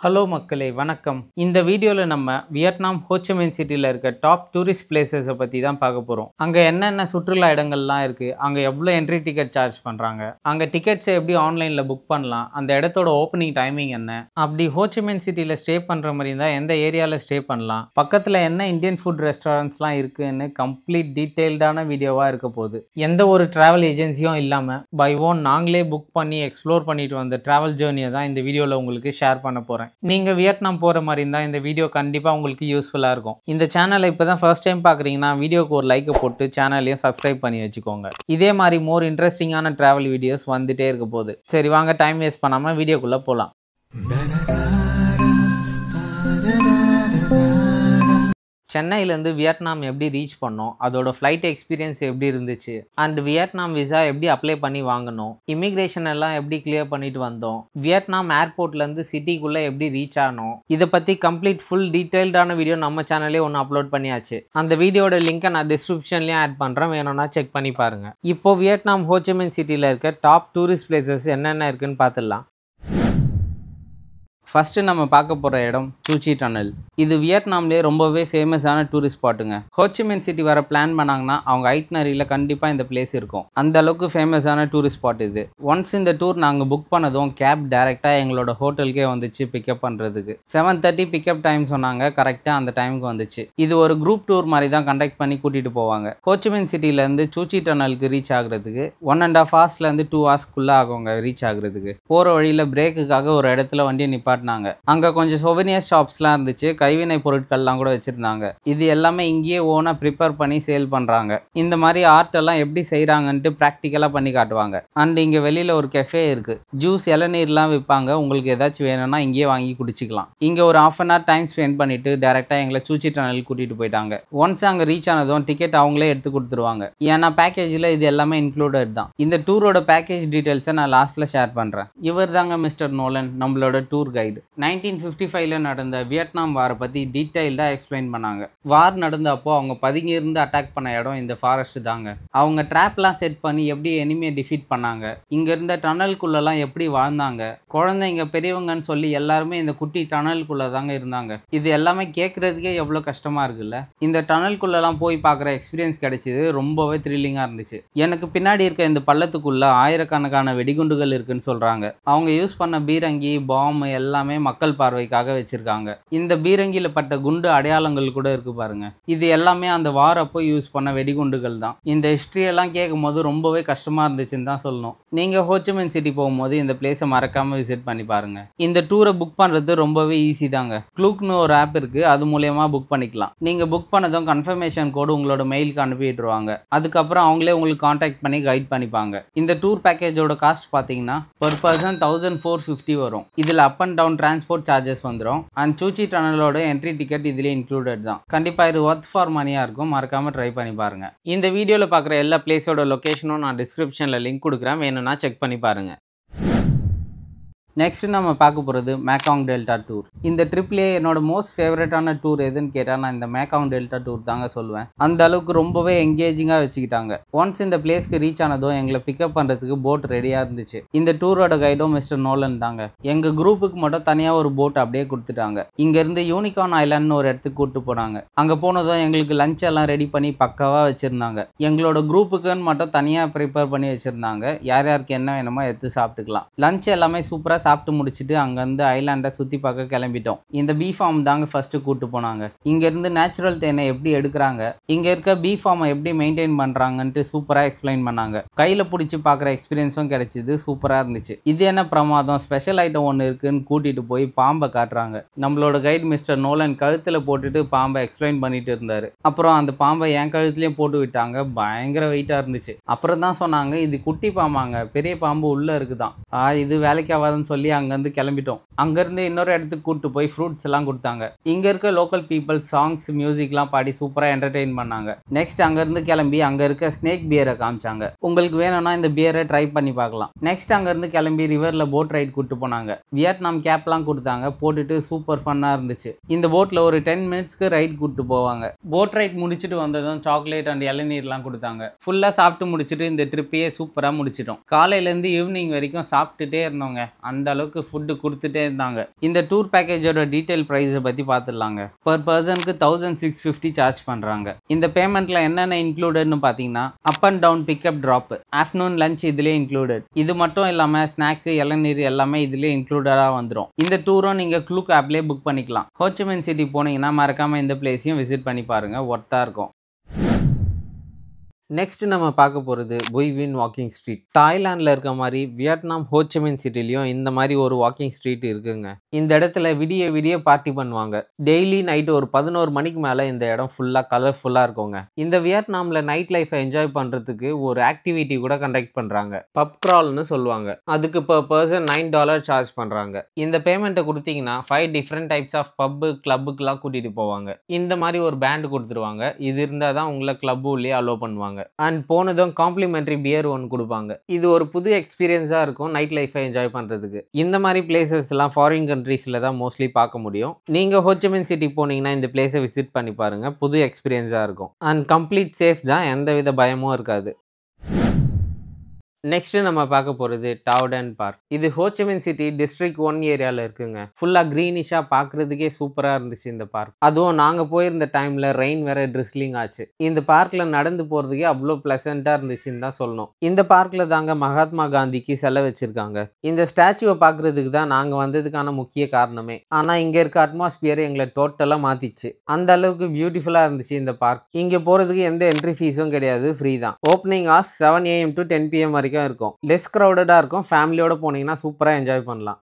Hello மக்களே வணக்கம். இந்த வீடியோல நம்ம வியட்நாம் ஹோ சி மின் சிட்டில இருக்க டாப் டூரிஸ்ட் பிளேசஸ பத்தி தான் பார்க்க போறோம். அங்க என்னென்ன சுற்றுலா இடங்கள்லாம் இருக்கு, அங்க எவ்வளோ என்ட்ரி டிக்கெட் சார்ஜ் பண்றாங்க, அங்க டிக்கெட்ஸை எப்படி ஆன்லைன்ல புக் பண்ணலாம், அந்த இடத்தோட ஓப்பனிங் டைமிங் என்ன, அப்படி ஹோ சி மின் சிட்டில ஸ்டே பண்ற மாதிரி இருந்தா எந்த ஏரியால ஸ்டே பண்ணலாம், பக்கத்துல என்ன இந்தியன் ஃபுட் ரெஸ்டாரண்ட்ஸ்லாம் இருக்குன்னு கம்ப்ளீட் டீடைல்டான வீடியோவா இருக்க போகுது. எந்த ஒரு டிராவல் ஏஜென்சியும் இல்லாம பை ஓன் நாங்களே புக் பண்ணி எக்ஸ்ப்ளோர் பண்ணிட்டு வந்த டிராவல் ஜேர்னியை தான் இந்த வீடியோல உங்களுக்கு ஷேர் பண்ண போறேன். நீங்க வியட்நாம் போற மாதிரி இருந்தா இந்த வீடியோ கண்டிப்பா உங்களுக்கு யூஸ்ஃபுல்லா இருக்கும். இந்த சேனலை இப்பதான் ஃபர்ஸ்ட் டைம் பாக்குறீங்கன்னா வீடியோக்கு ஒரு லைக் போட்டு சேனலையும் சப்ஸ்கிரைப் பண்ணி வச்சுக்கோங்க. இதே மாதிரி மோர் இன்ட்ரெஸ்டிங்கான டிராவல் வீடியோஸ் வந்துட்டே இருக்க போகுது. சரி வாங்க டைம் வேஸ்ட் பண்ணாம வீடியோக்குள்ள போலாம். சென்னையிலேருந்து வியட்நாம் எப்படி ரீச் பண்ணோம், அதோட ஃப்ளைட் எக்ஸ்பீரியன்ஸ் எப்படி இருந்துச்சு, அண்ட் வியட்நாம் விசா எப்படி அப்ளை பண்ணி வாங்கணும், இமிக்ரேஷன் எல்லாம் எப்படி கிளியர் பண்ணிட்டு வந்தோம், வியட்நாம் ஏர்போர்ட்லேருந்து சிட்டிக்குள்ளே எப்படி ரீச் ஆனோம், இதை பற்றி கம்ப்ளீட் ஃபுல் டீட்டெயில்டான வீடியோ நம்ம சேனலே ஒன்று அப்லோட் பண்ணியாச்சு. அந்த வீடியோட லிங்கை நான் டிஸ்கிரிப்ஷன்லேயும் ஆட் பண்ணுறேன், வேணும்னா செக் பண்ணி பாருங்கள். இப்போ வியட்நாம் ஹோ சி மின் சிட்டியில் இருக்க டாப் டூரிஸ்ட் பிளேசஸ் என்னென்ன இருக்குன்னு பார்த்துடலாம். ஃபஸ்ட்டு நம்ம பார்க்க போகிற இடம் சூச்சி டனல். இது வியட்நாம்லேயே ரொம்பவே ஃபேமஸான டூரிஸ்ட் ஸ்பாட்டுங்க. ஹோ சி மின் சிட்டி வர பிளான் பண்ணாங்கன்னா அவங்க ஐட்னரியில் கண்டிப்பாக இந்த பிளேஸ் இருக்கும். அந்த அளவுக்கு ஃபேமஸான டூரிஸ்ட் ஸ்பாட் இது. ஒன்ஸ் இந்த டூர் நாங்கள் புக் பண்ணதும் கேப் டேரெக்டாக எங்களோட ஹோட்டலுக்கே வந்துச்சு பிக்கப் பண்ணுறதுக்கு. 7:30 பிக்கப் டைம் சொன்னாங்க, கரெக்டாக அந்த டைமுக்கு வந்துச்சு. இது ஒரு குரூப் டூர் மாதிரி தான் கண்டக்ட் பண்ணி கூட்டிகிட்டு போவாங்க. ஹோ சி மின் சிட்டிலேருந்து சூச்சி டனலுக்கு ரீச் ஆகுறதுக்கு 1.5 ஹவர்ஸ்லேருந்து 2 ஹவர்ஸ்க்குள்ளே ஆகுங்க ரீச் ஆகுறதுக்கு. போகிற வழியில் பிரேக்குக்காக ஒரு இடத்துல வண்டியை நிப்பாட்டினாங்க. அங்க கொஞ்சம் சொவனியர் ஷாப்ஸ்லாம் இருந்துச்சு, கைவினை பொருட்கள்லாம் கூட வச்சிருந்தாங்க. இது எல்லாமே இங்கேயே ஓனா ப்ரிப்பேர் பண்ணி சேல் பண்றாங்க. இந்த மாதிரி ஆர்ட் எல்லாம் எப்படி செய்யறாங்கன்ட்டு ப்ராக்டிக்கலா பண்ணி காட்டுவாங்க. அண்ட் இங்க வெளியில ஒரு கெஃபே இருக்கு, ஜூஸ் இளநீர்லாம் விற்பாங்க. உங்களுக்கு ஏதாச்சும் வேணும்னா இங்கேயே வாங்கி குடிச்சிக்கலாம். இங்க ஒரு 1/2 hour டைம் ஸ்பெண்ட் பண்ணிட்டு டேரக்டா எங்களை சூச்சி டனல் கூட்டிட்டு போயிட்டாங்க. ஒன்ஸ் அங்க ரீச் ஆனதும் டிக்கெட் அவங்களே எடுத்து கொடுத்துருவாங்க. ஏன்னா பேக்கேஜில் இது எல்லாமே இன்க்ளூடட் தான். இந்த டூரோட பேக்கேஜ் டீடைல்ஸை நான் லாஸ்ட்ல ஷேர் பண்றேன். இவர் தாங்க மிஸ்டர் நோலன், நம்மளோட டூர் கைடு. 1955ல நடந்த வியட்நாம் வாரை பற்றி டீட்டெயில்டாக எக்ஸ்பிளைன் பண்ணாங்க. வார் நடந்தப்போ அவங்க பதுங்கி இருந்து அட்டாக் பண்ண இடம் இந்த ஃபாரஸ்ட் தாங்க. அவங்க ட்ராப்லாம் செட் பண்ணி எப்படி எனிமியை டிஃபீட் பண்ணாங்க, இங்க இருந்த டனலுக்குள்ளெல்லாம் எப்படி வாழ்ந்தாங்க, குழந்தைங்க பெரியவங்கன்னு சொல்லி எல்லாருமே இந்த குட்டி டனலுக்குள்ள தாங்க இருந்தாங்க. இது எல்லாமே கேட்கறதுக்கே எவ்வளோ கஷ்டமா இருக்குல்ல. இந்த டனலுக்குள்ளெல்லாம் போய் பார்க்குற எக்ஸ்பீரியன்ஸ் கிடைச்சிது, ரொம்பவே த்ரில்லிங்காக இருந்துச்சு. எனக்கு பின்னாடி இருக்க இந்த பள்ளத்துக்குள்ள ஆயிரக்கணக்கான வெடிகுண்டுகள் இருக்குன்னு சொல்றாங்க. அவங்க யூஸ் பண்ண பீரங்கி பாம் எல்லாமே மக்கள் பார்வைக்காக வச்சிருக்காங்க. இந்த பீரங்கில பட்ட குண்டு அடையாளங்கள் கூட இருக்கு பாருங்க. இது எல்லாமே அந்த வாரப்போ யூஸ் பண்ண வெடிகுண்டுகள் தான். இந்த ஹிஸ்டரி எல்லாம் கேட்கும் போது ரொம்பவே கஷ்டமா இருந்துச்சுன்னு தான் சொல்லணும். நீங்க ஹோ சி மின் சிட்டி போகும்போது இந்த பிளேஸை மறக்காம விசிட் பண்ணி பாருங்க. இந்த டூரை புக் பண்றது ரொம்பவே ஈஸி தாங்க. க்ளூக்னு ஒரு ஆப் இருக்கு, அது மூலமா புக் பண்ணிக்கலாம். நீங்க புக் பண்ணதும் கன்ஃபர்மேஷன் கோடு உங்களோட மெயிலுக்கு அனுப்பிடுவாங்க. அதுக்கப்புறம் அவங்களே உங்களுக்கு கான்டாக்ட் பண்ணி கைட் பண்ணிப்பாங்க. இந்த டூர் பேக்கேஜோட காஸ்ட் பார்த்தீங்கன்னா பர் பர்சன் 1450 வரும். இதுல up and down transport charges வந்துடும். அண்ட் சூச்சி டனலோட என்ட்ரி டிக்கெட் இதுல இன்க்ளூடட் தான். கண்டிப்பா இது ஒர்த் ஃபார் மணியா இருக்கும், மறக்காம ட்ரை பண்ணி பாருங்க. இந்த வீடியோல பார்க்குற எல்லா பிளேஸோட லொகேஷனும் நான் டிஸ்கிரிப்ஷன்ல லிங்க் கொடுக்குறேன், வேணும்னா செக் பண்ணி பாருங்க. நெக்ஸ்ட் நம்ம பார்க்க போகிறது மேக்காங் டெல்டா டூர். இந்த ட்ரிப்லேயே என்னோட மோஸ்ட் ஃபேவரட்டான டூர் எதுன்னு கேட்டால் நான் இந்த மேக்காங் டெல்டா டூர் தாங்க சொல்லுவேன். அந்த அளவுக்கு ரொம்பவே என்கேஜிங்காக வச்சுக்கிட்டாங்க. ஒன்ஸ் இந்த பிளேஸ்க்கு ரீச் ஆனதும் எங்களை பிக்கப் பண்ணுறதுக்கு போட் ரெடியாக இருந்துச்சு. இந்த டூரோட கைடும் மிஸ்டர் நோலன் தாங்க. எங்கள் குரூப்புக்கு மட்டும் தனியாக ஒரு போட் அப்படியே கொடுத்துட்டாங்க. இங்கேருந்து யூனிகார்ன் ஐலாண்ட்னு ஒரு இடத்துக்கு கூப்பிட்டு போனாங்க. அங்கே போனதும் எங்களுக்கு லஞ்ச் எல்லாம் ரெடி பண்ணி பக்காவாக வச்சுருந்தாங்க. எங்களோட குரூப்புக்குன்னு மட்டும் தனியாக ப்ரிப்பேர் பண்ணி வச்சுருந்தாங்க. யார் யாருக்கு என்ன வேணுமோ எடுத்து சாப்பிட்டுக்கலாம். லஞ்ச் எல்லாமே சூப்பராக சாப்பிட்டு முடிச்சுட்டு அங்கேருந்து ஐலாண்டை சுற்றி பார்க்க கிளம்பிட்டோம். இந்த பீ ஃபார்ம் தாங்க ஃபர்ஸ்ட்டு கூப்பிட்டு போனாங்க. இங்கேருந்து நேச்சுரல் தேனை எப்படி எடுக்கிறாங்க, இங்கே இருக்க பீ ஃபார்மை எப்படி மெயின்டைன் பண்ணுறாங்கன்ட்டு சூப்பராக எக்ஸ்பிளைன் பண்ணாங்க. கையில் பிடிச்சி பார்க்குற எக்ஸ்பீரியன்ஸும் கிடைச்சிது, சூப்பராக இருந்துச்சு. இது என்ன பிரமாதம், ஸ்பெஷல் ஐட்டம் ஒன்று இருக்குன்னு கூட்டிகிட்டு போய் பாம்பை காட்டுறாங்க. நம்மளோட கைடு மிஸ்டர் நோலன் கழுத்தில் போட்டுட்டு பாம்பை எக்ஸ்பிளைன் பண்ணிட்டு இருந்தார். அப்புறம் அந்த பாம்பை என் கழுத்துலேயும் போட்டு விட்டாங்க. பயங்கர வெயிட்டாக இருந்துச்சு. அப்புறம் தான் சொன்னாங்க இது குட்டி பாம்பாங்க, பெரிய பாம்பு உள்ளே இருக்குதான். இது வேலைக்கு ஆகாதுன்னு சொல்லி அங்கேருந்து கிளம்பிட்டோம். அங்கேருந்து இன்னொரு இடத்துக்கு கூப்பிட்டு போய் ஃப்ரூட்ஸ் எல்லாம் கொடுத்தாங்க. இங்கே இருக்க லோக்கல் பீப்புள் சாங்ஸ் மியூசிக்லாம் பாடி சூப்பராக என்டர்டெயின் பண்ணாங்க. நெக்ஸ்ட் அங்கேருந்து கிளம்பி அங்கே இருக்க ஸ்னேக் பியரை காமிச்சாங்க. உங்களுக்கு வேணும்னா இந்த பியரை ட்ரை பண்ணி பார்க்கலாம். நெக்ஸ்ட் அங்கேருந்து கிளம்பி ரிவரில் போட் ரைட் கூப்பிட்டு போனாங்க. வியட்நாம் கேப்லாம் கொடுத்தாங்க, போட்டுட்டு சூப்பர் ஃபன்னாக இருந்துச்சு. இந்த போட்டில் ஒரு 10 மினிட்ஸ்க்கு ரைட் கூப்பிட்டு போவாங்க. போட் ரைட் முடிச்சுட்டு வந்ததும் சாக்லேட் அண்ட் இளநீர்லாம் கொடுத்தாங்க. ஃபுல்லாக சாப்பிட்டு முடிச்சுட்டு இந்த ட்ரிப்பையே சூப்பராக முடிச்சிட்டோம். காலையிலேருந்து ஈவினிங் வரைக்கும் சாப்பிட்டுட்டே இருந்தோங்க. அந்த அந்த அளவுக்கு ஃபுட்டு கொடுத்துட்டே இருந்தாங்க. இந்த டூர் பேக்கேஜோட டீட்டெயில் ப்ரைஸை பற்றி பார்த்துடலாங்க. பர் பர்சனுக்கு 1650 சார்ஜ் பண்ணுறாங்க. இந்த பேமெண்ட்டில் என்னென்ன இன்க்ளூடட்னு பார்த்தீங்கன்னா up and down pickup drop, afternoon lunch இதுலேயே இன்க்ளூடட். இது மட்டும் இல்லாமல் ஸ்நாக்ஸு இளநீர் எல்லாமே இதுலேயே இன்க்ளூடடாக வந்துடும். இந்த டூரும் நீங்கள் க்ளூக் ஆப்லேயே புக் பண்ணிக்கலாம். ஹோச்சிமின் சிட்டி போனீங்கன்னா மறக்காமல் இந்த பிளேஸையும் விசிட் பண்ணி பாருங்கள், ஒர்த்தாக இருக்கும். நெக்ஸ்ட் நம்ம பார்க்க போகிறது புய் வின் வாக்கிங் ஸ்ட்ரீட். தாய்லாண்டில் இருக்க மாதிரி வியட்நாம் ஹோச்சிமின் சிட்டிலையும் இந்த மாதிரி ஒரு வாக்கிங் ஸ்ட்ரீட் இருக்குங்க. இந்த இடத்துல விடிய விடிய பார்ட்டி பண்ணுவாங்க. டெய்லி நைட்டு ஒரு 11 மணிக்கு மேலே இந்த இடம் ஃபுல்லாக கலர்ஃபுல்லாக இருக்குங்க. இந்த வியட்நாமில் நைட் லைஃப்பை என்ஜாய் பண்ணுறதுக்கு ஒரு ஆக்டிவிட்டி கூட கண்டக்ட் பண்ணுறாங்க. பப் க்ரால்னு சொல்லுவாங்க. அதுக்கு per person $9 சார்ஜ் பண்ணுறாங்க. இந்த பேமெண்ட்டை கொடுத்தீங்கன்னா 5 டிஃப்ரெண்ட் டைப்ஸ் ஆஃப் பப்பு கிளப்புக்கெலாம் கூட்டிகிட்டு போவாங்க. இந்த மாதிரி ஒரு பேண்டு கொடுத்துருவாங்க. இது இருந்தால் தான் உங்களை கிளப் உள்ளே அலோவ் பண்ணுவாங்க. அண்ட் போனதும் காம்ப்ளிமெண்ட்ரி பியர் ஒன்று கொடுப்பாங்க. இது ஒரு புது எக்ஸ்பீரியன்ஸாக இருக்கும் நைட் லைஃப்பை என்ஜாய் பண்ணுறதுக்கு. இந்த மாதிரி பிளேசஸ்லாம் ஃபாரின் கண்ட்ரீஸில் தான் மோஸ்ட்லி பார்க்க முடியும். நீங்கள் ஹோச்சிமின் சிட்டி போனீங்கன்னா இந்த பிளேஸை விசிட் பண்ணி பாருங்கள், புது எக்ஸ்பீரியன்ஸாக இருக்கும். அண்ட் கம்ப்ளீட் சேஃப் தான், எந்தவித பயமும் இருக்காது. நெக்ஸ்ட் நம்ம பார்க்க போகிறது டாவ்டன் பார்க். இது ஹோச்சிமின் சிட்டி டிஸ்ட்ரிக்ட் 1 ஏரியாவில் இருக்குங்க. ஃபுல்லாக க்ரீனிஷாக பார்க்குறதுக்கே சூப்பராக இருந்துச்சு இந்த பார்க். அதுவும் நாங்கள் போயிருந்த டைமில் ரெயின் வேற ட்ரிஸ்லிங் ஆச்சு. இந்த பார்க்கில் நடந்து போகிறதுக்கே அவ்வளோ ப்ளசண்ட்டாக இருந்துச்சுன்னு தான் சொல்லணும். இந்த பார்க்கில் தாங்க மகாத்மா காந்திக்கு சிலை வச்சுருக்காங்க. இந்த ஸ்டாச்சுவை பார்க்குறதுக்கு தான் நாங்கள் வந்ததுக்கான முக்கிய காரணமே. ஆனால் இங்கே இருக்க அட்மாஸ்பியர் எங்களை டோட்டலாக மாற்றிச்சு. அந்த அளவுக்கு பியூட்டிஃபுல்லாக இருந்துச்சு இந்த பார்க். இங்கே போகிறதுக்கு எந்த என்ட்ரி ஃபீஸும் கிடையாது, ஃப்ரீ தான். Opening hours 7 AM to 10 PM வரைக்கும் இருக்கும். லெஸ் க்ரௌடடாக இருக்கும். ஃபேமிலியோட போனீங்கன்னா சூப்பராக என்ஜாய் பண்ணலாம்.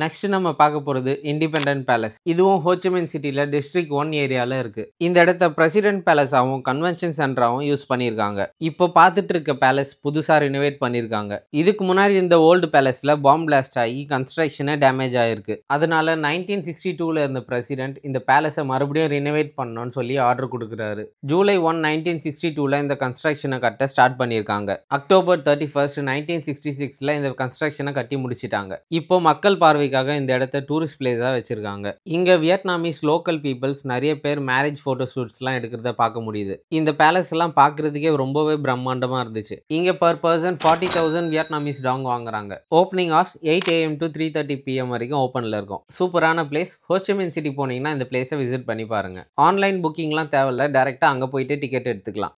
நெக்ஸ்ட் நம்ம பார்க்க போகிறது இண்டிபெண்டன்ட் பேலஸ். இதுவும் ஹோச்சிமின் சிட்டியில் டிஸ்ட்ரிக்ட் 1 ஏரியாவில் இருக்குது. இந்த இடத்த பிரசிடென்ட் பேலஸாகவும் கன்வென்ஷன் சென்டராகவும் யூஸ் பண்ணியிருக்காங்க. இப்போ பார்த்துட்டு இருக்க பேலஸ் புதுசாக ரினோவேட் பண்ணியிருக்காங்க. இதுக்கு முன்னாடி இந்த ஓல்டு பேலஸில் பாம் பிளாஸ்ட் ஆகி கன்ஸ்ட்ரக்ஷனே டேமேஜ் ஆகிருக்கு. அதனால 1962 இருந்த பிரசிடென்ட் இந்த பேலஸை மறுபடியும் ரினோவேட் பண்ணணும்னு சொல்லி ஆர்டர் கொடுக்குறாரு. ஜூலை 1, 1962 இந்த கன்ஸ்ட்ரக்ஷனை கட்ட ஸ்டார்ட் பண்ணியிருக்காங்க. அக்டோபர் 31, 1966 இந்த கன்ஸ்ட்ரக்ஷனை கட்டி முடிச்சிட்டாங்க. இப்போ மக்கள் பார்வைக்காக இந்த இடத்த டூரிஸ்ட் பிளேஸாக வச்சிருக்காங்க. இங்க வியட்நாமீஸ் லோக்கல் பீப்புள்ஸ் நிறைய பேர் மேரேஜ் போட்டோ ஷூட்ஸ்லாம் எடுக்கிறத பார்க்க முடியுது. இந்த பேலஸ் எல்லாம் பார்க்கறதுக்கே ரொம்பவே பிரம்மாண்டமா இருந்துச்சு. இங்க பர் பர்சன் 40,000 வியட்நாமீஸ் டாங் வாங்குறாங்க. Opening hours 8 AM to 3:30 PM வரைக்கும் ஓப்பன்ல இருக்கும். சூப்பரான பிளேஸ். ஹோச்சிமின் சிட்டி போனீங்கன்னா இந்த பிளேஸை விசிட் பண்ணி பாருங்க. ஆன்லைன் புக்கிங்லாம் தேவையில்ல, டைரக்டா அங்க போயிட்டு டிக்கெட் எடுத்துக்கலாம்.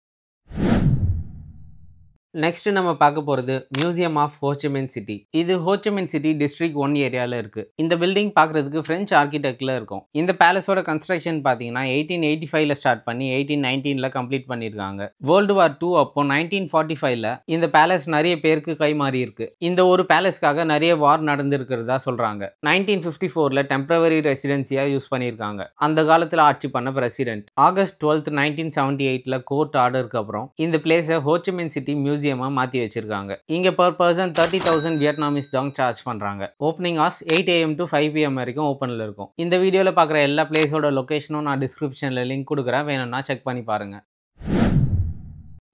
நெக்ஸ்ட் நம்ம பார்க்க போகிறது மியூசியம் ஆஃப் ஹோச்சிமின் சிட்டி. இது ஹோச்சிமின் சிட்டி டிஸ்ட்ரிக்ட் 1 ஏரியாவில் இருக்குது. இந்த பில்டிங் பார்க்குறதுக்கு ஃப்ரெஞ்ச் ஆர்கிடெக்டில் இருக்கும். இந்த பேலஸோட கன்ஸ்ட்ரக்ஷன் பார்த்தீங்கன்னா 1885 ஸ்டார்ட் பண்ணி 1819 கம்ப்ளீட் பண்ணியிருக்காங்க. வேர்ல்டு வார் 2 அப்போ 1945 இந்த பேலஸ் நிறைய பேருக்கு கை மாறி இருக்கு. இந்த ஒரு பேலஸ்க்காக நிறைய வார் நடந்திருக்கிறதா சொல்கிறாங்க. 1954 டெம்பரவரி ரெசிடென்சியாக யூஸ் பண்ணியிருக்காங்க. அந்த காலத்தில் ஆட்சி பண்ண பிரசிடென்ட். ஆகஸ்ட் 12, 1978 கோர்ட் ஆர்டருக்கு அப்புறம் இந்த பிளேஸை ஹோச்சிமின் சிட்டி மியூசியமா மாத்தி வச்சிருக்காங்க. இங்க per person 30,000 Vietnamese dong charge பண்றாங்க. Opening hours 8 AM to 5 PM வரைக்கும் ஓப்பன்ல இருக்கும். இந்த வீடியோல பார்க்குற எல்லா பிளேஸோட லொகேஷனும் நான் டிஸ்கிரிப்ஷன்ல லிங்க் கொடுக்குறேன், வேணும்னா செக் பண்ணி பாருங்க.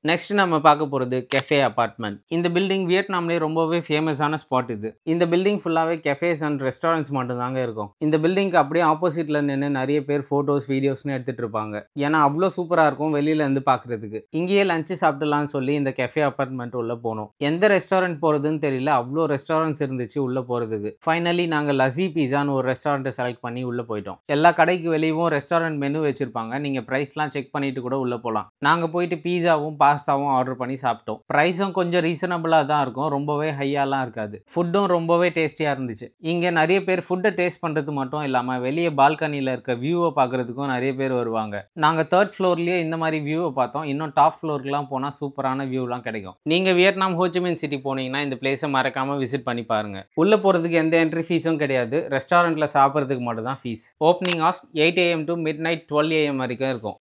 நெக்ஸ்ட் நம்ம பார்க்க போகிறது கெஃபே அபார்ட்மெண்ட். இந்த பில்டிங் வியட்நாம்லேயே ரொம்பவே ஃபேமஸான ஸ்பாட் இது. இந்த பில்டிங் ஃபுல்லாகவே கெஃபேஸ் அண்ட் ரெஸ்டாரண்ட்ஸ் மட்டும் தாங்க இருக்கும். இந்த பில்டிங்க்கு அப்படியே ஆப்போசிட்டில் நின்று நிறைய பேர் ஃபோட்டோஸ் வீடியோஸ்னு எடுத்துகிட்டு இருப்பாங்க. ஏன்னா அவ்வளோ சூப்பராக இருக்கும் வெளியிலேருந்து பார்க்குறதுக்கு. இங்கேயே லஞ்சு சாப்பிடலாம்னு சொல்லி இந்த கெஃபே அபார்ட்மெண்ட் உள்ளே போனோம். எந்த ரெஸ்டாரண்ட் போகிறதுன்னு தெரியல, அவ்வளோ ரெஸ்டாரண்ட்ஸ் இருந்துச்சு உள்ளே போகிறதுக்கு. ஃபைனலி நாங்கள் லஸி பீஸான்னு ஒரு ரெஸ்டாரண்ட்டை செலக்ட் பண்ணி உள்ளே போயிட்டோம். எல்லா கடைக்கு வெளியவும் ரெஸ்டாரண்ட் மெனு வச்சிருப்பாங்க. நீங்கள் ப்ரைஸ்லாம் செக் பண்ணிட்டு கூட உள்ளே போகலாம். நாங்கள் போயிட்டு பீஸாவும் பாஸ்தாவும் ஆர்டர் பண்ணி சாப்பிட்டோம். பிரைஸும் கொஞ்சம் ரீசனபிளாக தான் இருக்கும், ரொம்பவே ஹையாலாம் இருக்காது. ஃபுட்டும் ரொம்பவே டேஸ்டியாக இருந்துச்சு. இங்கே நிறைய பேர் ஃபுட்டை டேஸ்ட் பண்ணுறது மட்டும் இல்லாமல் வெளியே பால்கனியில் இருக்க வியூவை பார்க்குறதுக்கும் நிறைய பேர் வருவாங்க. நாங்கள் 3rd ஃப்ளோர்லேயே இந்த மாதிரி வியூவை பார்த்தோம். இன்னும் டாப் ஃப்ளோருக்குலாம் போனால் சூப்பரான வியூலாம் கிடைக்கும். நீங்கள் வியட்நாம் ஹோச்சிமின் சிட்டி போனீங்கன்னா இந்த பிளேஸை மறக்காமல் விசிட் பண்ணி பாருங்கள். உள்ளே போகிறதுக்கு எந்த என்ட்ரி ஃபீஸும் கிடையாது. ரெஸ்டாரண்ட்டில் சாப்பிட்றதுக்கு மட்டும் தான் fees. Opening hours 8 AM to midnight 12 AM வரைக்கும் இருக்கும்.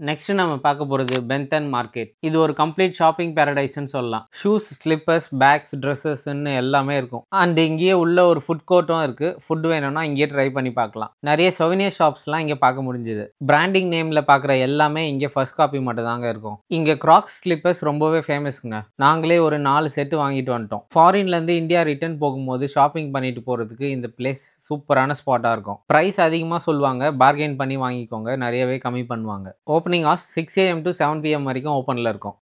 நெக்ஸ்ட் நம்ம பார்க்க போகிறது பென்தன் மார்க்கெட். இது ஒரு கம்ப்ளீட் ஷாப்பிங் பேரடைஸ்ன்னு சொல்லலாம். ஷூஸ், ஸ்லிப்பர்ஸ், பேக்ஸ், ட்ரெஸ்ஸஸ்ன்னு எல்லாமே இருக்கும். அண்ட் இங்கேயே உள்ள ஒரு ஃபுட் கோர்ட்டும் இருக்குது. ஃபுட் வேணும்னா இங்கேயே ட்ரை பண்ணி பார்க்கலாம். நிறைய சொவினியர் ஷாப்ஸ்லாம் இங்கே பார்க்க முடிஞ்சுது. பிராண்டிங் நேமில் பார்க்குற எல்லாமே இங்கே ஃபர்ஸ்ட் காப்பி மட்டும் தாங்க இருக்கும். இங்கே கிராக்ஸ் ஸ்லிப்பர்ஸ் ரொம்பவே ஃபேமஸ்ங்க. நாங்களே ஒரு 4 செட்டு வாங்கிட்டு வந்துட்டோம். ஃபாரின்லேருந்து இந்தியா ரிட்டர்ன் போகும்போது ஷாப்பிங் பண்ணிட்டு போகிறதுக்கு இந்த பிளேஸ் சூப்பரான ஸ்பாட்டாக இருக்கும். ப்ரைஸ் அதிகமாக சொல்லுவாங்க, பார்கெயின் பண்ணி வாங்கிக்கோங்க, நிறையவே கம்மி பண்ணுவாங்க. Opening hours 6 AM to 7 PM வரைக்கும் ஓப்பனில் இருக்கும்.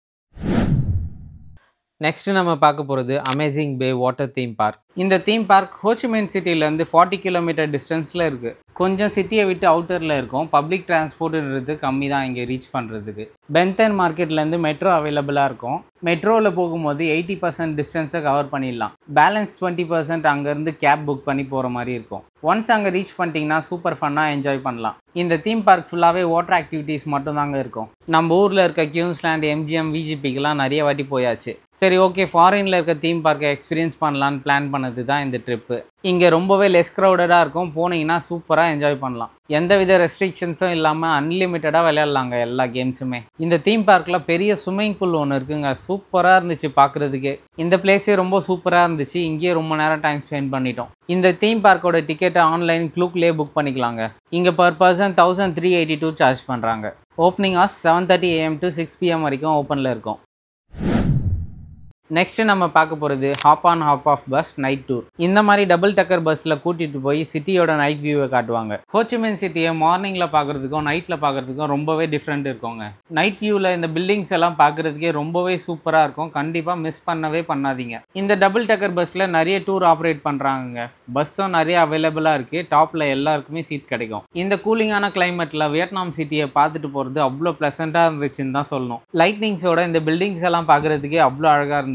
நெக்ஸ்ட் நம்ம பார்க்க போகிறது அமேசிங் பே வாட்டர் தீம் பார்க். இந்த தீம் பார்க் ஹோச்சிமின் சிட்டிலேருந்து 40 கிலோமீட்டர் டிஸ்டன்ஸில் இருக்குது. கொஞ்சம் சிட்டியை விட்டு அவுட்டரில் இருக்கும். பப்ளிக் டிரான்ஸ்போர்ட்டுன்றது கம்மி தான் இங்கே ரீச் பண்ணுறதுக்கு. பென்தன் மார்க்கெட்லேருந்து மெட்ரோ அவைலபிளாக இருக்கும். மெட்ரோவில் போகும்போது 80% டிஸ்டன்ஸை கவர் பண்ணிடலாம். பேலன்ஸ் 20% அங்கேருந்து கேப் புக் பண்ணி போகிற மாதிரி இருக்கும். ஒன்ஸ் அங்கே ரீச் பண்ணிட்டீங்கன்னா சூப்பர் ஃபன்னாக என்ஜாய் பண்ணலாம். இந்த தீம் பார்க் ஃபுல்லாகவே வாட்டர் ஆக்டிவிட்டீஸ் மட்டும் தாங்க இருக்கும். நம்ம ஊரில் இருக்க கியூன்ஸ்லேண்ட், எம்ஜிஎம், விஜிபிக்கெலாம் நிறைய வாட்டி போயாச்சு. சரி, ஓகே, ஃபாரினில் இருக்க தீம் பார்க்கை எக்ஸ்பீரியன்ஸ் பண்ணலான்னு பிளான் பண்ணது தான் இந்த ட்ரிப்பு. இங்கே ரொம்பவே லெஸ் க்ரௌடடாக இருக்கும். போனீங்கன்னா சூப்பராக என்ஜாய் பண்ணலாம். எந்தவித ரெஸ்ட்ரிக்ஷன்ஸும் இல்லாமல் அன்லிமிட்டடாக விளையாடலாங்க எல்லா கேம்ஸுமே. இந்த தீம் பார்க்கில் பெரிய ஸ்விம்மிங் பூல் ஒன்று இருக்குங்க. சூப்பராக இருந்துச்சு பார்க்குறதுக்கே. இந்த பிளேஸே ரொம்ப சூப்பராக இருந்துச்சு. இங்கேயே ரொம்ப நேரம் டைம் ஸ்பெண்ட் பண்ணிட்டோம். இந்த தீம் பார்க்கோட டிக்கெட்டை ஆன்லைன் க்ளூக்லேயே புக் பண்ணிக்கலாங்க. இங்கே பர் பர்சன் 1382 சார்ஜ் பண்ணுறாங்க. Opening hours 7:30 AM to 6 PM வரைக்கும் ஓப்பனில் இருக்கும். நெக்ஸ்ட் நம்ம பார்க்க போகிறது hop on hop off bus night tour. இந்த மாதிரி டபுள் டக்கர் பஸ்ஸில் கூட்டிகிட்டு போய் சிட்டியோட நைட் வியூவை காட்டுவாங்க. ஹோச்சிமின் சிட்டியை மார்னிங்கில் பார்க்குறதுக்கும் நைட்டில் பார்க்குறதுக்கும் ரொம்பவே டிஃப்ரெண்ட் இருக்குங்க. நைட் வியூவில் இந்த பில்டிங்ஸ் எல்லாம் பார்க்குறதுக்கே ரொம்பவே சூப்பராக இருக்கும். கண்டிப்பாக மிஸ் பண்ணவே பண்ணாதீங்க. இந்த டபுள் டக்கர் பஸ்ஸில் நிறைய டூர் ஆப்ரேட் பண்ணுறாங்க. பஸ்ஸும் நிறைய அவைலபிளாக இருக்குது. டாப்பில் எல்லாருக்குமே சீட் கிடைக்கும். இந்த கூலிங்கான கிளைமேட்டில் வியட்நாம் சிட்டியை பார்த்துட்டு போகிறது அவ்வளோ ப்ளசண்ட்டாக இருந்துச்சுன்னு தான் சொல்லணும். லைட்னிங்ஸோட இந்த பில்டிங்ஸ் எல்லாம் பார்க்குறதுக்கே அவ்வளோ அழகாக இருந்துச்சு.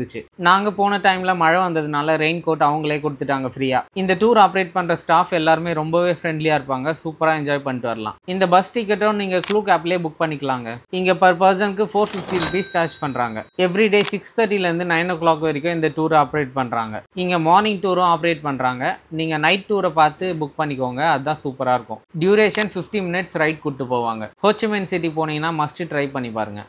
நாங்க போன டைம்ல மழை வந்ததுனால ரெயின் கோட் அவங்களே கொடுத்துட்டாங்க ஃப்ரீயா. இந்த டூர் ஆப்ரேட் பண்ற ஸ்டாஃப் எல்லாருமே ரொம்பவே ஃப்ரெண்ட்லியா இருப்பாங்க. சூப்பரா என்ஜாய் பண்ணிட்டு வரலாம். இந்த பஸ் டிக்கெட்டும் நீங்க க்ளூக் ஆப்லயே புக் பண்ணிக்கலாங்க. இங்க பர் பர்சனுக்கு 450 rupees சார்ஜ் பண்றாங்க. எவ்ரிடே 6:30 இருந்து 9 o'clock வரைக்கும் இந்த டூர் ஆப்ரேட் பண்றாங்க. இங்க மார்னிங் டூரும் ஆப்ரேட் பண்றாங்க. நீங்க நைட் டூரை பார்த்து புக் பண்ணிக்கோங்க. அதுதான் சூப்பரா இருக்கும். டியூரேஷன் 50 minutes ரைட் கூட்டு போவாங்க. ஹோச்சிமின் சிட்டி போனீங்கன்னா மஸ்ட் ட்ரை பண்ணி பாருங்க.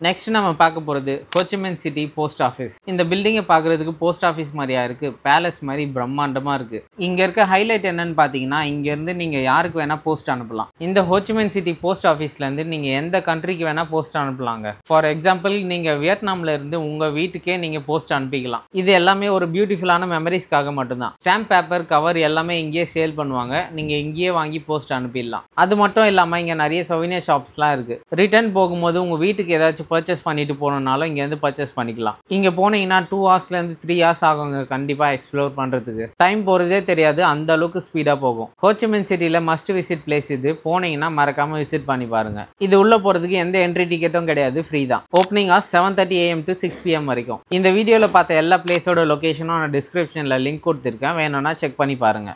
நெக்ஸ்ட் நம்ம பார்க்க போகிறது ஹோச்சிமின் சிட்டி போஸ்ட் ஆஃபீஸ். இந்த பில்டிங்கை பார்க்குறதுக்கு போஸ்ட் ஆஃபீஸ் மாதிரியா இருக்குது. பேலஸ் மாதிரி பிரம்மாண்டமாக இருக்குது. இங்கே இருக்க ஹைலைட் என்னன்னு பார்த்தீங்கன்னா, இங்கேருந்து நீங்கள் யாருக்கு வேணால் போஸ்ட் அனுப்பலாம். இந்த ஹோச்சிமின் சிட்டி போஸ்ட் ஆஃபீஸ்லேருந்து நீங்கள் எந்த கண்ட்ரிக்கு வேணால் போஸ்ட் அனுப்பலாங்க. ஃபார் எக்ஸாம்பிள், நீங்கள் வியட்நாமில் இருந்து உங்கள் வீட்டுக்கே நீங்கள் போஸ்ட் அனுப்பிக்கலாம். இது எல்லாமே ஒரு பியூட்டிஃபுல்லான மெமரிஸ்க்காக மட்டும்தான். ஸ்டாம்ப், பேப்பர், கவர் எல்லாமே இங்கேயே சேல் பண்ணுவாங்க. நீங்கள் இங்கேயே வாங்கி போஸ்ட் அனுப்பிடலாம். அது மட்டும் இல்லாமல் இங்கே நிறைய சௌவினியர் ஷாப்ஸ்லாம் இருக்குது. ரிட்டர்ன் போகும்போது உங்கள் வீட்டுக்கு ஏதாச்சும் பர்ச்சேஸ் பண்ணிட்டு போனோம்னாலும் இங்கேருந்து பர்ச்சேஸ் பண்ணிக்கலாம். இங்கே போனீங்கன்னா 2 hours-லேருந்து 3 hours ஆகுங்க கண்டிப்பாக எக்ஸ்ப்ளோர் பண்ணுறதுக்கு. டைம் போகிறதே தெரியாது, அந்த அளவுக்கு ஸ்பீடாக போகும். ஹோச்சிமின் சிட்டியில் மஸ்ட் விசிட் பிளேஸ் இது. போனீங்கன்னா மறக்காமல் விசிட் பண்ணி பாருங்க. இது உள்ள போகிறதுக்கு எந்த என்ட்ரி டிக்கெட்டும் கிடையாது, ஃப்ரீ தான். Opening hours 7:30 AM to 6 PM வரைக்கும். இந்த வீடியோவில் பார்த்த எல்லா பிளேஸோட லொக்கேஷனும் நான் டிஸ்கிரிப்ஷனில் லிங்க் கொடுத்துருக்கேன். வேணும்னா செக் பண்ணி பாருங்க.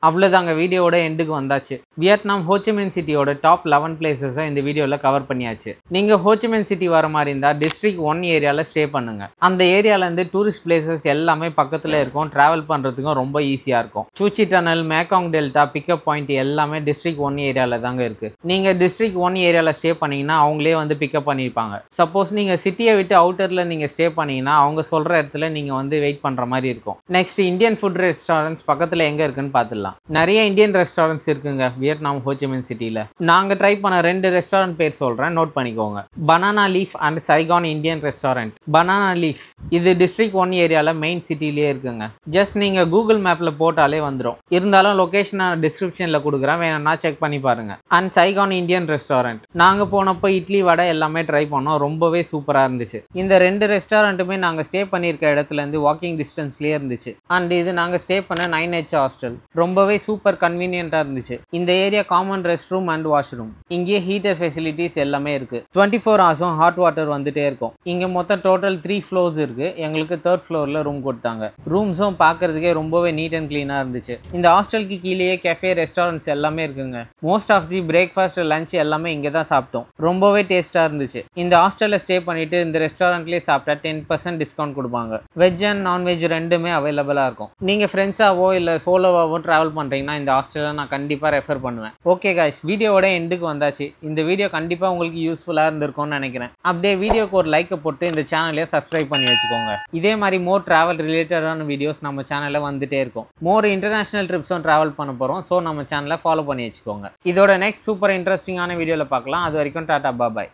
அவ்வளோதாங்க, வீடியோவோட எண்டுக்கு வந்தாச்சு. வியட்நாம் ஹோச்சிமின் சிட்டியோட டாப் 11 பிளேசஸை இந்த வீடியோவில் கவர் பண்ணியாச்சு. நீங்கள் ஹோச்சிமின் சிட்டி வர மாதிரி இருந்தால் District 1 ஏரியாவில் ஸ்டே பண்ணுங்கள். அந்த ஏரியாவிலேருந்து டூரிஸ்ட் பிளேசஸ் எல்லாமே பக்கத்தில் இருக்கும். ட்ராவல் பண்ணுறதுக்கும் ரொம்ப ஈஸியாக இருக்கும். சூச்சி டனல், மேக்காங் டெல்டா, பிக்கப் பாயிண்ட் எல்லாமே District 1 ஏரியாவில் தாங்க இருக்குது. நீங்கள் District 1 ஏரியாவில் ஸ்டே பண்ணிங்கன்னா அவங்களே வந்து பிக்கப் பண்ணியிருப்பாங்க. சப்போஸ் நீங்கள் சிட்டியை விட்டு அவுட்டரில் நீங்கள் ஸ்டே பண்ணிங்கன்னா அவங்க சொல்கிற இடத்துல நீங்கள் வந்து வெயிட் பண்ணுற மாதிரி இருக்கும். நெக்ஸ்ட், இந்தியன் ஃபுட் ரெஸ்டாரண்ட்ஸ் பக்கத்தில் எங்கே இருக்குன்னு பார்த்துடலாம். நிறைய இந்தியன் ரெஸ்டாரண்ட்ஸ் இருக்குங்க வியட்நாம் ஹோச்சிமின் சிட்டியில். நாங்கள் ட்ரை பண்ண 2 ரெஸ்டாரண்ட் பேர் சொல்கிறேன், நோட் பண்ணிக்கோங்க. Banana leaf and Saigon Indian restaurant. Banana leaf இது District 1 ஏரியாவில் மெயின் சிட்டிலேயே இருக்குங்க. ஜஸ்ட் நீங்கள் கூகுள் மேப்பில் போட்டாலே வந்துடும். இருந்தாலும் லொக்கேஷனை டிஸ்கிரிப்ஷனில் கொடுக்குறேன், வேணும்னா செக் பண்ணி பாருங்கள். அண்ட் சைகான் இந்தியன் ரெஸ்டாரண்ட் நாங்கள் போனப்போ இட்லி, வடை எல்லாமே ட்ரை பண்ணோம். ரொம்பவே சூப்பராக இருந்துச்சு. இந்த 2 ரெஸ்டாரண்ட்டுமே நாங்கள் ஸ்டே பண்ணியிருக்க இடத்துலேருந்து வாக்கிங் டிஸ்டன்ஸ்லேயே இருந்துச்சு. அண்ட் இது நாங்கள் ஸ்டே பண்ண 9H ஹாஸ்டல். ரொம்பவே சூப்பர் கன்வீனியன்ட்டா இருந்துச்சு. இந்த area common rest room and washroom. இங்கே ஹீட்டர் ஃபெசிலிட்டிஸ் எல்லாமே இருக்கு. 24 hours-ம் ஹாட் வாட்டர் வந்துட்டே இருக்கும். இங்க மொத்தம் டோட்டல் 3 floors இருக்கு. எங்களுக்கு 3rd floor-ல ரூம் கொடுத்தாங்க. ரூம்ஸும் பார்க்கறதுக்கே ரொம்பவே நீட் அண்ட் கிளீனா இருந்துச்சு. இந்த ஹாஸ்டலுக்கு கீழேயே கேஃபே, ரெஸ்டாரண்ட்ஸ் எல்லாமே இருக்குங்க. Most of the breakfast, lunch எல்லாமே இங்கே தான் சாப்பிட்டோம். ரொம்பவே டேஸ்டா இருந்துச்சு. இந்த ஹாஸ்டல்ல ஸ்டே பண்ணிட்டு இந்த ரெஸ்டாரண்ட்லேயே சாப்பிட்டா 10% டிஸ்கவுண்ட் கொடுப்பாங்க. வெஜ் அண்ட் நான்வெஜ் ரெண்டுமே அவைலபிளா இருக்கும். நீங்க ஃப்ரெண்ட்ஸாவோ இல்லை சோலோவாவோ டிராவல் பண்ணுறீங்கன்னா இந்த ஹாஸ்டலை நான் கண்டிப்பாக ரெஃபர் பண்ணுவேன். ஓகே காய்ஸ், வீடியோவோட எண்டுக்கு வந்தாச்சு. இந்த வீடியோ கண்டிப்பாக உங்களுக்கு யூஸ்ஃபுல்லாக இருந்திருக்கும்னு நினைக்கிறேன். அப்படியே வீடியோக்கு ஒரு லைக்கை போட்டு இந்த சேனலையே சப்ஸ்கிரைப் பண்ணி வச்சுக்கோங்க. இதே மாதிரி மோர் ட்ராவல் ரிலேட்டடான வீடியோஸ் நம்ம சேனலில் வந்துட்டே இருக்கும். மோர் இன்டர்நேஷனல் ட்ரிப்ஸும் ட்ராவல் பண்ண போகிறோம். ஸோ நம்ம சேனலை ஃபாலோ பண்ணி வச்சுக்கோங்க. இதோட நெக்ஸ்ட் சூப்பர் இன்ட்ரெஸ்டிங்கான வீடியோவில் பார்க்கலாம். அது வரைக்கும் டாடா, பாய்.